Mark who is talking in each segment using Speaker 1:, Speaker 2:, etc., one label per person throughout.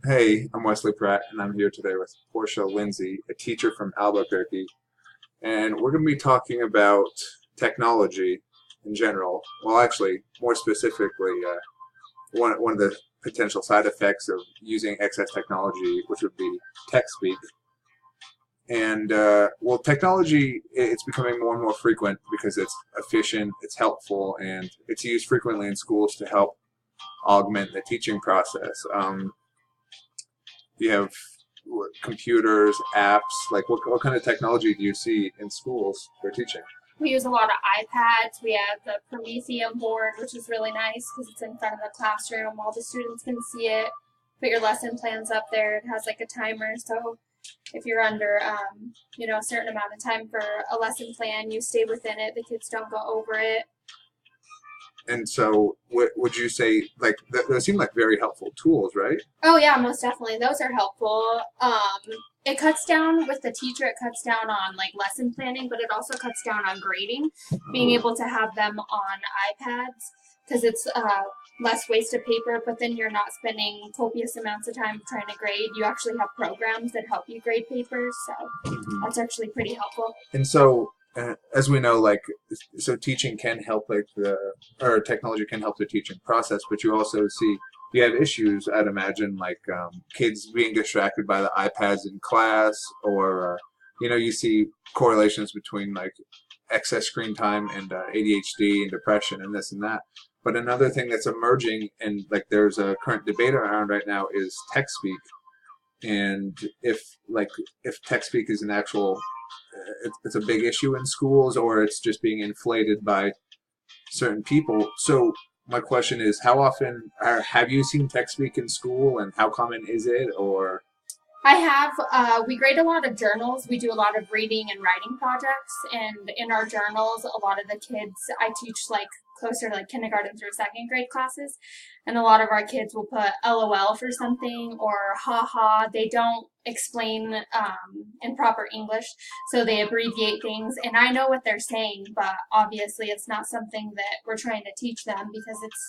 Speaker 1: Hey, I'm Wesley Pratt, and I'm here today with Portia Lindsay, a teacher from Albuquerque, and we're going to be talking about technology in general. Well, actually, more specifically, one of the potential side effects of using excess technology, which would be tech speak. And well, technology it's becoming more and more frequent because it's efficient, it's helpful, and it's used frequently in schools to help augment the teaching process. You have computers, apps? Like what kind of technology do you see in schools for teaching?
Speaker 2: We use a lot of iPads. We have the Prometheum board, which is really nice because it's in front of the classroom. All the students can see it. Put your lesson plans up there. It has like a timer, so if you're under, a certain amount of time for a lesson plan, you stay within it. The kids don't go over it.
Speaker 1: And so, what would you say? Like, those seem like very helpful tools, right?
Speaker 2: Oh yeah, most definitely. Those are helpful. It cuts down with the teacher. It cuts down on like lesson planning, but it also cuts down on grading. Being able to have them on iPads because it's less waste of paper. But then you're not spending copious amounts of time trying to grade. You actually have programs that help you grade papers, so
Speaker 1: Hmm.
Speaker 2: that's actually pretty helpful.
Speaker 1: And so, as we know, like, so teaching can help, like or technology can help the teaching process, but you also see you have issues. I'd imagine, like kids being distracted by the iPads in class, or you see correlations between like excess screen time and ADHD and depression and this and that. But another thing that's emerging, and like there's a current debate around right now, is tech speak, and if tech speak is an actual it's a big issue in schools, or it's just being inflated by certain people. So my question is, how often have you seen tech speak in school, and how common is it? Or
Speaker 2: I have, we grade a lot of journals. We do a lot of reading and writing projects. And in our journals, a lot of the kids, I teach like closer to like kindergarten through second grade classes. And a lot of our kids will put LOL for something or haha. They don't explain in proper English. So they abbreviate things. And I know what they're saying, but obviously it's not something that we're trying to teach them because it's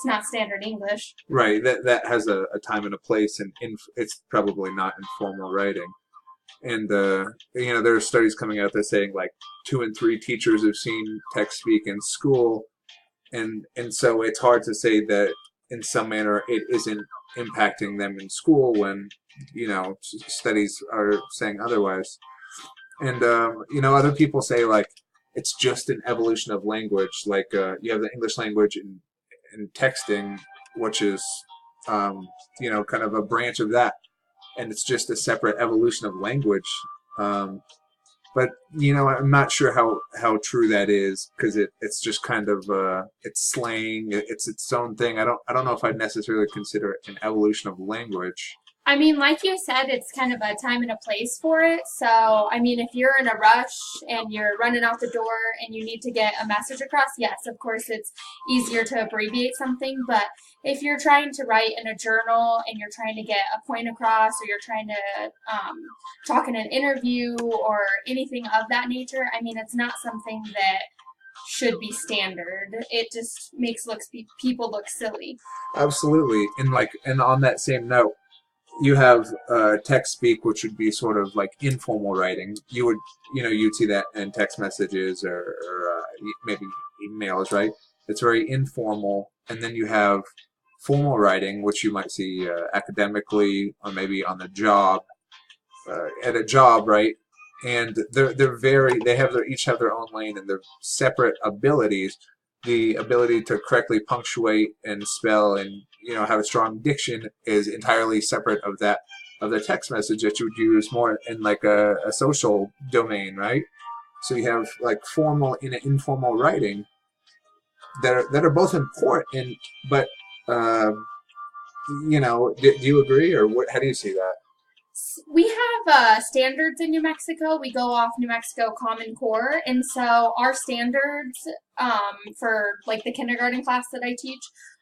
Speaker 2: not standard English.
Speaker 1: right, that has a time and a place, and it's probably not informal writing. And there are studies coming out that saying like 2 and 3 teachers have seen tech speak in school, and so it's hard to say that in some manner it isn't impacting them in school when studies are saying otherwise. And other people say like it's just an evolution of language. Like you have the English language in texting, which is kind of a branch of that, and it's just a separate evolution of language. Um, but I'm not sure how true that is, because it's just kind of it's slang. It's its own thing. I don't know if I'd necessarily consider it an evolution of language.
Speaker 2: I mean, like you said, it's kind of a time and a place for it. So, I mean, if you're in a rush and you're running out the door and you need to get a message across, yes, of course, it's easier to abbreviate something. But if you're trying to write in a journal and you're trying to get a point across, or you're trying to talk in an interview or anything of that nature, I mean, it's not something that should be standard. It just makes people look silly.
Speaker 1: Absolutely. And on that same note, you have text speak, which would be sort of like informal writing. You'd see that in text messages, or maybe emails, right? It's very informal. And then you have formal writing, which you might see academically, or maybe on the job, at a job, right? And they have each have their own lane and their separate abilities. The ability to correctly punctuate and spell, and have a strong diction, is entirely separate of the text message that you would use more in like a social domain, right? So you have like formal and informal writing that are both important, but um, do you agree, or how do you see that?
Speaker 2: We have standards in New Mexico. We go off New Mexico Common Core, and so our standards for like the kindergarten class that I teach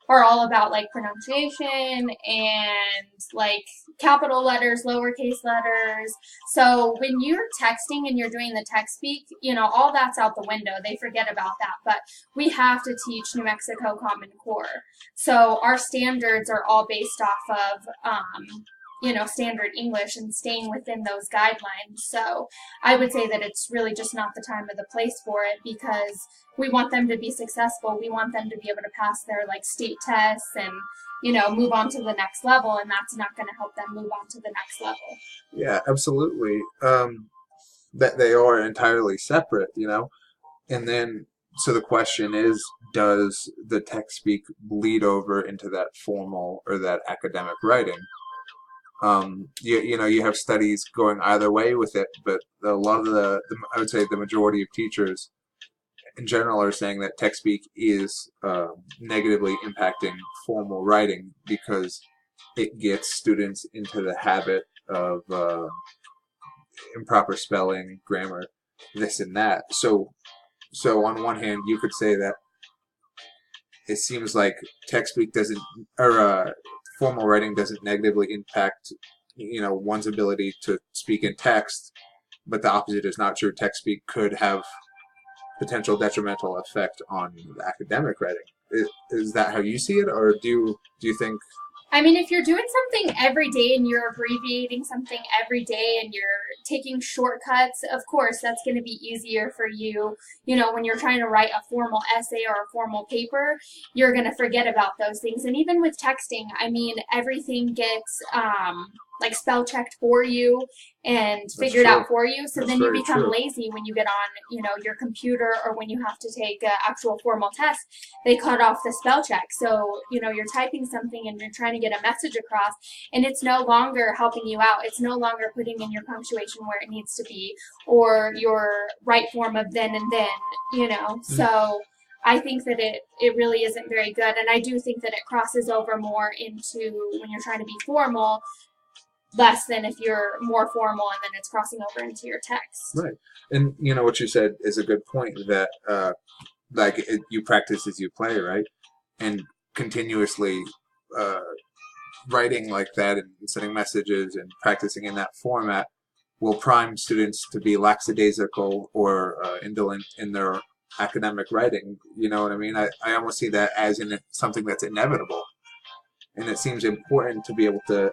Speaker 2: are all about like pronunciation and like capital letters, lowercase letters. So when you're texting and you're doing the text speak, all that's out the window. They forget about that. But we have to teach New Mexico Common Core. So our standards are all based off of standard English and staying within those guidelines. So I would say that it's really just not the time or the place for it, because we want them to be successful. We want them to be able to pass their like state tests and move on to the next level, and that's not going to help them move on to the next level.
Speaker 1: Yeah, absolutely. That they are entirely separate, and then so the question is, does the text speak bleed over into that formal or that academic writing? You have studies going either way with it, but a lot of I would say the majority of teachers in general are saying that text speak is negatively impacting formal writing because it gets students into the habit of improper spelling, grammar, this and that. So on one hand, you could say that it seems like text speak doesn't, or formal writing doesn't negatively impact, one's ability to speak in text, but the opposite is not true. Text speak could have potential detrimental effect on academic writing. Is that how you see it, or do you think?
Speaker 2: I mean, if you're doing something every day and you're abbreviating something every day and you're taking shortcuts, of course, that's going to be easier for you. When you're trying to write a formal essay or a formal paper, you're going to forget about those things. And even with texting, I mean, everything gets like spell checked for you and figured out for you. So then you become lazy when you get on, your computer, or when you have to take an actual formal test, they cut off the spell check. So, you're typing something and you're trying to get a message across, and it's no longer helping you out. It's no longer putting in your punctuation where it needs to be, or your right form of then and then, So I think that it really isn't very good. And I do think that it crosses over more into when you're trying to be formal, less than if you're more formal and then it's crossing over into your text.
Speaker 1: Right. And what you said is a good point, that you practice as you play, right? And continuously writing like that and sending messages and practicing in that format will prime students to be lackadaisical or indolent in their academic writing. You know what I mean? I almost see that as something that's inevitable. And it seems important to be able to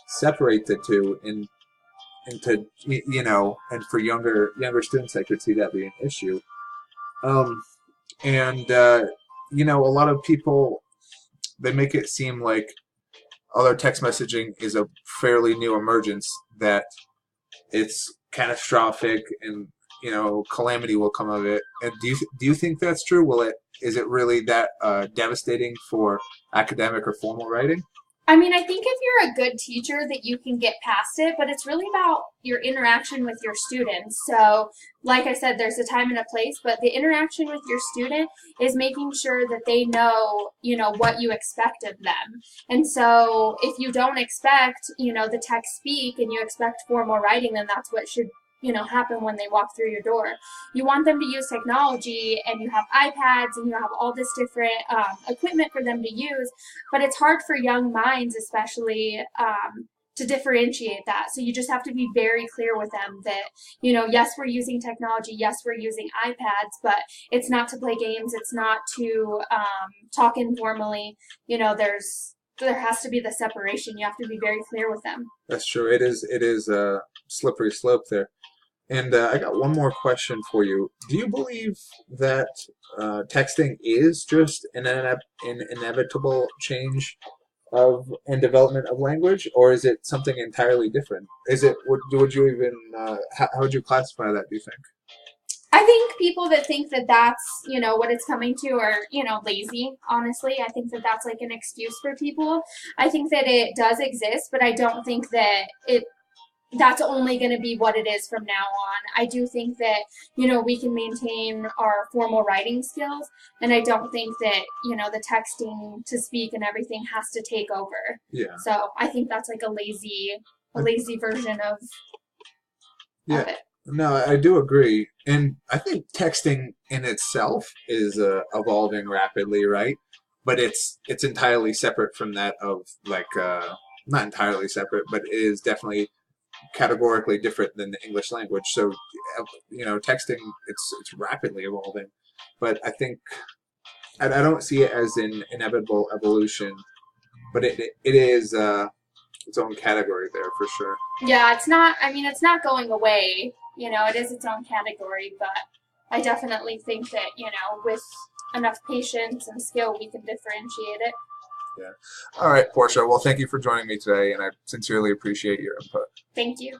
Speaker 1: separate the two and for younger students, I could see that being an issue. A lot of people, they make it seem like other text messaging is a fairly new emergence, that it's catastrophic and calamity will come of it. And do you think that's true? Is it really that devastating for academic or formal writing?
Speaker 2: I mean, I think if you're a good teacher that you can get past it, but it's really about your interaction with your students. So, like I said, there's a time and a place, but the interaction with your student is making sure that they know, what you expect of them. And so if you don't expect, the text speak and you expect formal writing, then that's what should happen when they walk through your door. You want them to use technology, and you have iPads and you have all this different equipment for them to use, but it's hard for young minds especially to differentiate that. So you just have to be very clear with them that, yes, we're using technology, yes, we're using iPads, but it's not to play games, it's not to talk informally. There has to be the separation. You have to be very clear with them.
Speaker 1: That's true. It is a slippery slope there. And I got one more question for you. Do you believe that texting is just an inevitable change and development of language, or is it something entirely different? Would you even how would you classify that, do you think?
Speaker 2: I think people that think that that's, what it's coming to are, lazy, honestly. I think that that's like an excuse for people. I think that it does exist, but I don't think that that's only going to be what it is from now on. I do think that, we can maintain our formal writing skills, and I don't think that, the texting to speak and everything has to take over.
Speaker 1: Yeah.
Speaker 2: So I think that's like a lazy version of it.
Speaker 1: No, I do agree. And I think texting in itself is evolving rapidly, right? But it's entirely separate from that of not entirely separate, but it is definitely categorically different than the English language. So, texting, it's rapidly evolving. But I think I don't see it as an inevitable evolution, but it is its own category there for sure.
Speaker 2: Yeah, it's not. I mean, it's not going away. You know, it is its own category, but I definitely think that with enough patience and skill, we can differentiate it.
Speaker 1: Yeah. All right, Portia. Well, thank you for joining me today, and I sincerely appreciate your input.
Speaker 2: Thank you.